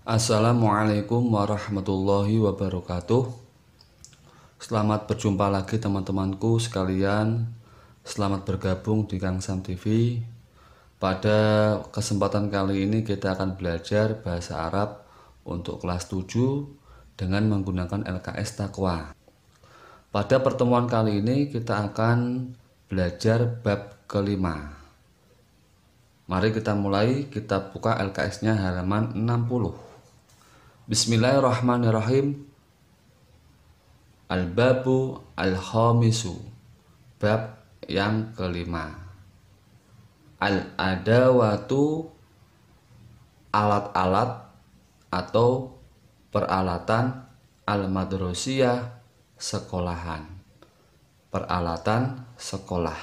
Assalamualaikum warahmatullahi wabarakatuh. Selamat berjumpa lagi teman-temanku sekalian. Selamat bergabung di Kang Sam TV. Pada kesempatan kali ini kita akan belajar bahasa Arab untuk kelas 7 dengan menggunakan LKS Taqwa. Pada pertemuan kali ini kita akan belajar bab kelima. Mari kita mulai, kita buka LKS-nya halaman 60. Bismillahirrahmanirrahim. Al-babu al-khamisu, bab yang kelima. Al-adawatu, alat-alat atau peralatan, al-madrosiyah, sekolahan, peralatan sekolah.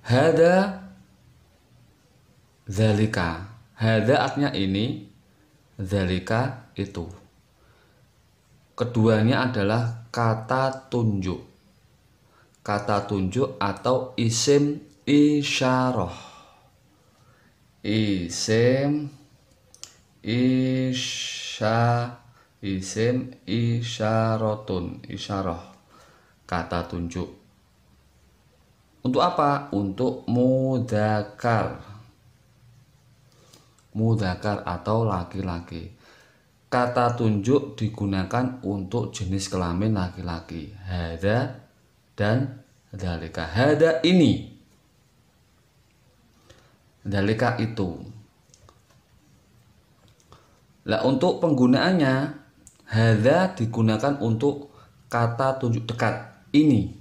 Hada, zalika. Hada artinya ini, zalika itu. Keduanya adalah kata tunjuk. Kata tunjuk atau isim isyarah. Isim isyaratun, isyarah, kata tunjuk. Untuk apa? Untuk mudzakkar. Mudzakkar atau laki-laki. Kata tunjuk digunakan untuk jenis kelamin laki-laki. Hada dan dzalika. Hada ini, dzalika itu. Lah untuk penggunaannya, hada digunakan untuk kata tunjuk dekat ini,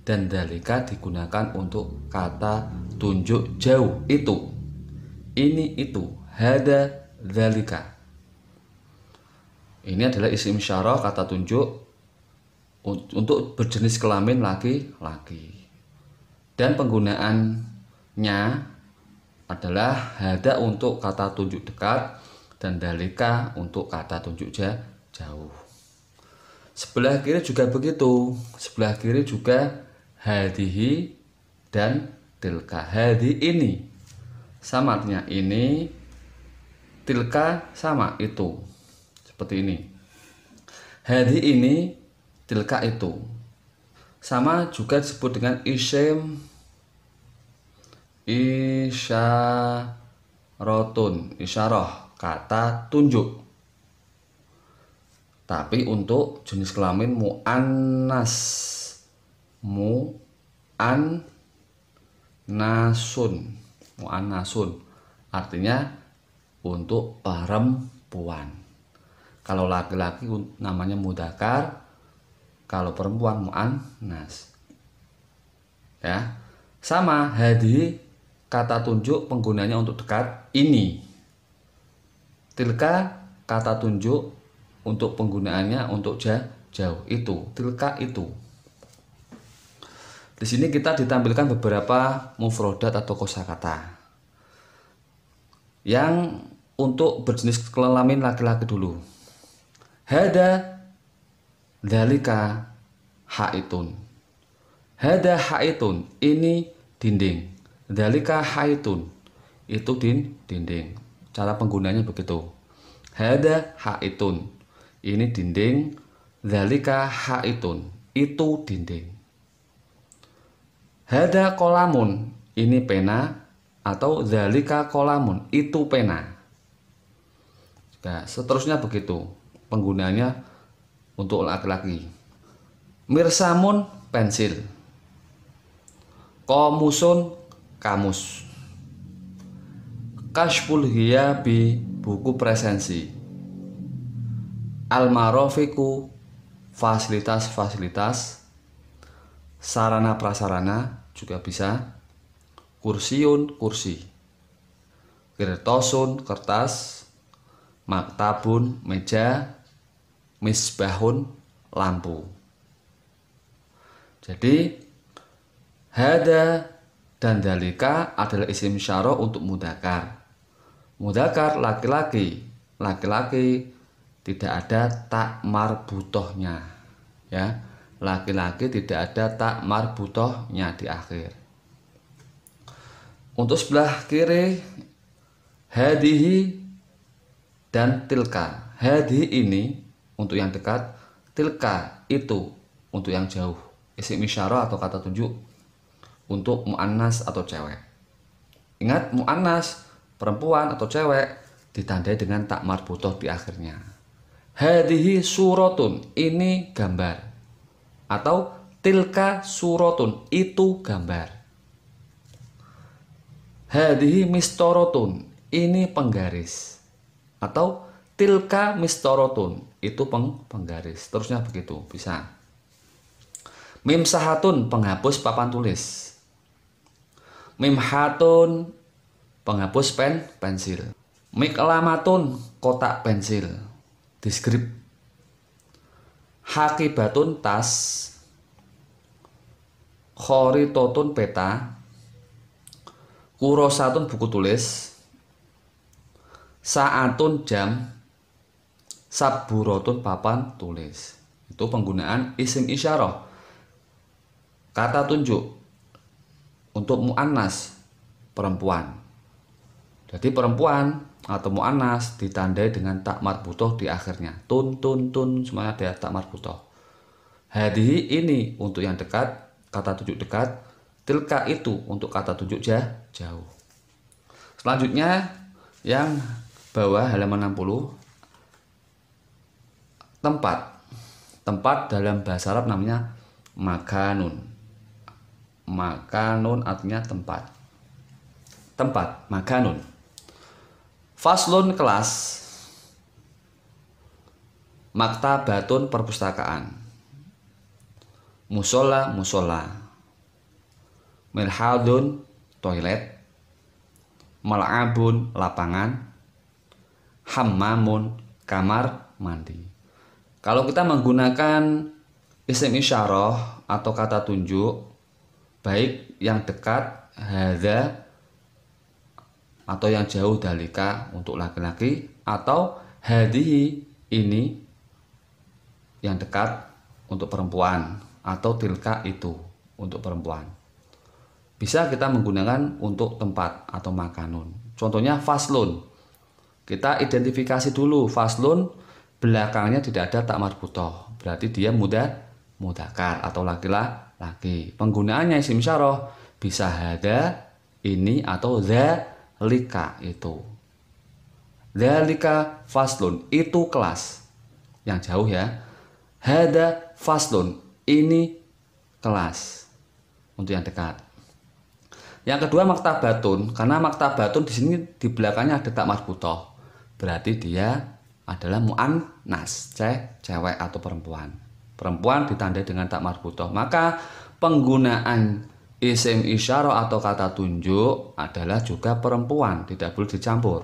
dan dzalika digunakan untuk kata tunjuk jauh itu. Ini itu, hada dzalika. Ini adalah isim isyarah, kata tunjuk untuk berjenis kelamin laki-laki. Dan penggunaannya adalah hada untuk kata tunjuk dekat dan dzalika untuk kata tunjuk jauh. Sebelah kiri juga begitu. Sebelah kiri juga hadihi dan tilka. Hadi ini sama artinya ini, tilka sama itu, seperti ini. Hadi ini, tilka itu. Sama juga disebut dengan isim isyaratun, isyarah, kata tunjuk. Tapi untuk jenis kelamin muannas, muannasun, artinya untuk perempuan. Kalau laki-laki namanya mudzakkar, kalau perempuan muannas. Ya. Sama, hadi kata tunjuk penggunanya untuk dekat ini. Tilka kata tunjuk untuk penggunaannya untuk jauh itu. Tilka itu. Di sini kita ditampilkan beberapa mufrodat atau kosakata. Yang untuk berjenis kelamin laki-laki dulu. Hada dzalika haitun. Hada haitun, ini dinding. Dzalika haitun, itu dinding. Cara penggunanya begitu. Hada haitun, ini dinding. Dzalika haitun, itu dinding. Hada kolamun, ini pena, atau dzalika kolamun, itu pena. Nah, seterusnya begitu penggunanya untuk laki-laki. Mirsamun, pensil. Komusun, kamus. Kashful hiyabi, buku presensi. Almarofiku, fasilitas-fasilitas. Sarana prasarana juga bisa. Kursiun, kursi. Kirtosun, kertas. Maktabun, meja. Misbahun, lampu. Jadi hada dan dzalika adalah isim isyarah untuk mudzakkar. Mudzakkar laki-laki. Laki-laki tidak ada tak marbutohnya, ya. Laki-laki tidak ada tak marbutohnya di akhir. Untuk sebelah kiri, Hadihi dan tilka. Hadihi ini untuk yang dekat, tilka itu untuk yang jauh. Isim isyarah atau kata tunjuk untuk muannas atau cewek. Ingat, muannas perempuan atau cewek ditandai dengan tak marbutoh di akhirnya. Hadihi suratun, ini gambar. Atau tilka suratun, itu gambar. Hadihi mistorotun, ini penggaris. Atau tilka mistorotun, itu penggaris. Terusnya begitu, bisa. Mimsahatun, penghapus papan tulis. Mimhatun, penghapus pensil. Miklamatun, kotak pensil. Deskrip. Hakibatun, tas. Khoritotun, peta. Kurosatun, buku tulis. Saatun, jam. Saburotun, papan tulis. Itu penggunaan isim isyarah, kata tunjuk untuk muannas perempuan. Jadi perempuan atau muannas ditandai dengan tak marbutoh di akhirnya. Tun, semuanya ada tak marbutoh. Hadihi ini untuk yang dekat, kata tunjuk dekat. Tilka itu untuk kata tunjuk jauh. Selanjutnya yang bawah halaman 60. Tempat dalam bahasa Arab namanya makanun. Makanun artinya tempat. Makanun. Faslun, kelas. Maktabatun, perpustakaan. Musola, Mirhadun, toilet. Mal'abun, lapangan. Hammamun, kamar mandi. Kalau kita menggunakan isim isyarah atau kata tunjuk, baik yang dekat hadza atau yang jauh dalika untuk laki-laki, atau hadihi ini yang dekat untuk perempuan, atau tilka itu untuk perempuan. Bisa kita menggunakan untuk tempat atau makanun. Contohnya faslun. Kita identifikasi dulu, faslun belakangnya tidak ada tak marbutoh, berarti dia mudzakkar atau laki-laki. Penggunaannya isim isyarah bisa hada ini atau dzalika itu. Dzalika faslun, itu kelas yang jauh ya. Hada faslun, ini kelas untuk yang dekat. Yang kedua maktabatun, karena maktabatun di sini di belakangnya ada tak marbutoh, berarti dia adalah muannas, cewek atau perempuan. Perempuan ditandai dengan tak marbutoh. Maka penggunaan isim isyarah atau kata tunjuk adalah juga perempuan, tidak boleh dicampur.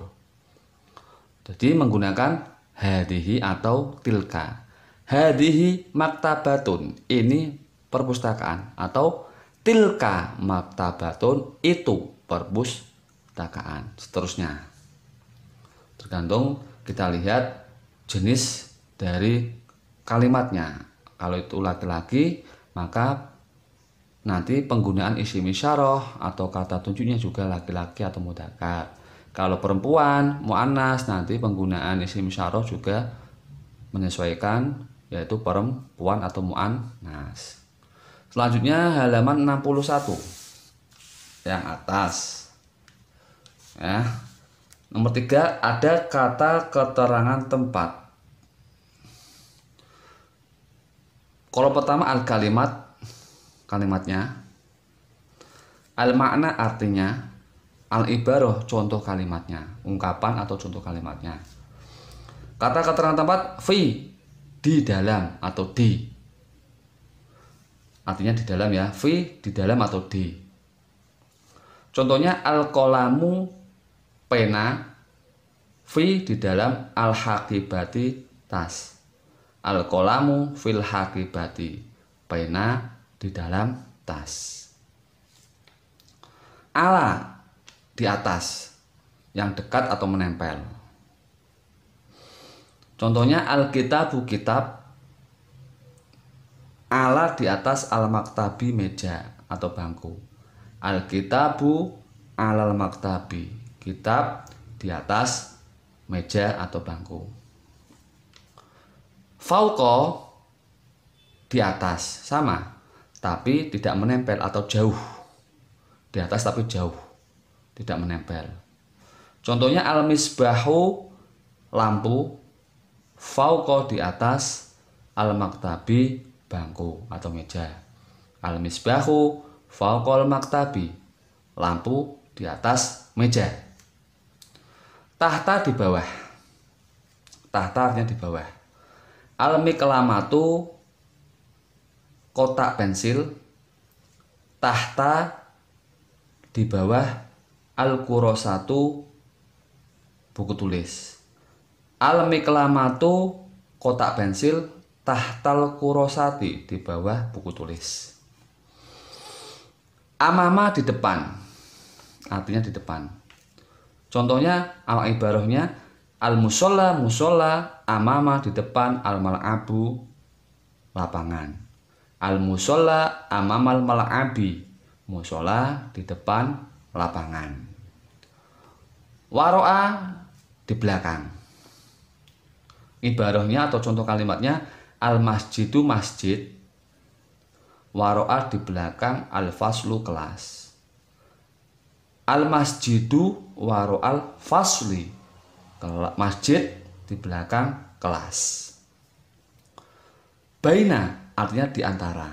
Jadi menggunakan hadihi atau tilka. Hadihi maktabatun, ini perpustakaan, atau tilka maktabatun, itu perpustakaan. Seterusnya. Tergantung kita lihat jenis dari kalimatnya. Kalau itu laki-laki, maka nanti penggunaan isim isyarah atau kata tunjuknya juga laki-laki atau mudzakkar. Kalau perempuan, muannas, nanti penggunaan isim isyarah juga menyesuaikan, yaitu perempuan atau muannas. Selanjutnya halaman 61 yang atas. Ya. Nomor 3, ada kata keterangan tempat. Kalau pertama kalimatnya. Al-makna artinya. Al-ibarah contoh kalimatnya, ungkapan atau contoh kalimatnya. Kata keterangan tempat fi, di dalam atau di. Artinya di dalam ya, fi di dalam atau di. Contohnya al-qalamu, pena, fi di dalam, al-haqibati, tas. Al-qalamu fil haqibati, pena di dalam tas. Ala, di atas, yang dekat atau menempel. Contohnya al-kitabu, kitab. Ala di atas, al-maktabi, meja atau bangku. Al-kitabu alal maktabi, kitab di atas meja atau bangku. Fauqa di atas, sama, tapi tidak menempel atau jauh. Di atas tapi jauh, tidak menempel. Contohnya al-misbahu, lampu, fauqa di atas, al-maktabi, bangku atau meja. Al-misbahu fauqal maktabi, lampu di atas meja. Tahta di bawah, tahta artinya di bawah. Al-miklamatu, kotak pensil, tahta di bawah, al-kurosatu, buku tulis. Al-miklamatu, kotak pensil, tahtal kurosati, di bawah buku tulis. Amama di depan, artinya di depan. Contohnya al-ibarahnya al-musolla, musolla, amama di depan, al-mal'abu, lapangan. Al-musolla amamal mal'abi, musola di depan lapangan. Waro'a di belakang. Ibarahnya atau contoh kalimatnya al-masjidu masjid, waro'a di belakang, al-faslu kelas. Al-masjidu waro'al fasli, masjid di belakang kelas. Baina artinya di antara.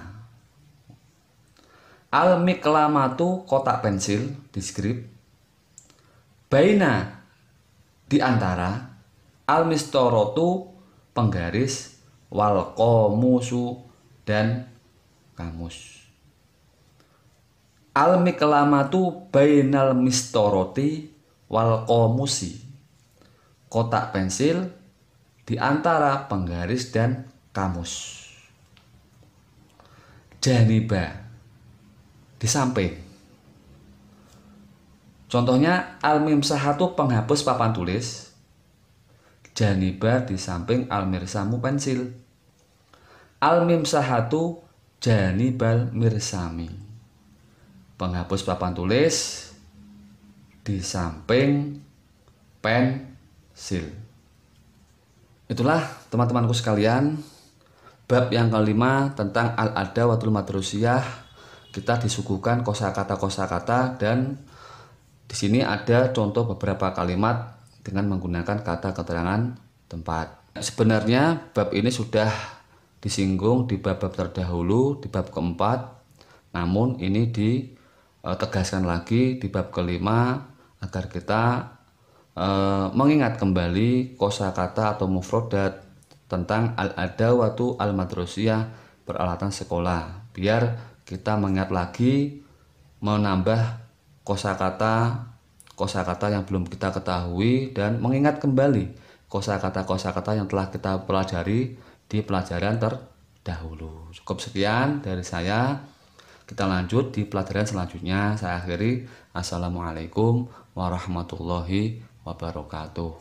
Al-miklamatu, kotak pensil, di skrip. Baina di antara. Al-mistorotu, penggaris, wal qomusu, dan kamus. Al-miklamatu bainal mistoroti wal qomusi, kotak pensil di antara penggaris dan kamus. Janiba di samping. Contohnya al-mimsahatu, penghapus papan tulis. Janiba di samping al-mirsamu, pensil. Al-mimsahatu janibal mirsami, penghapus papan tulis di samping pensil. Itulah teman-temanku sekalian, bab yang kelima tentang al-adawatul madrusiyah. Kita disuguhkan kosakata-kosakata, dan di sini ada contoh beberapa kalimat dengan menggunakan kata keterangan tempat. Sebenarnya bab ini sudah disinggung di bab-bab terdahulu, di bab keempat, namun ini ditegaskan lagi di bab kelima agar kita mengingat kembali kosakata atau mufrodat tentang al-adawatu al-madrusiyah, peralatan sekolah, biar kita mengingat lagi, menambah kosakata yang belum kita ketahui, dan mengingat kembali kosakata-kosakata yang telah kita pelajari di pelajaran terdahulu. Cukup sekian dari saya. Kita lanjut di pelajaran selanjutnya. Saya akhiri. Assalamualaikum warahmatullahi wabarakatuh.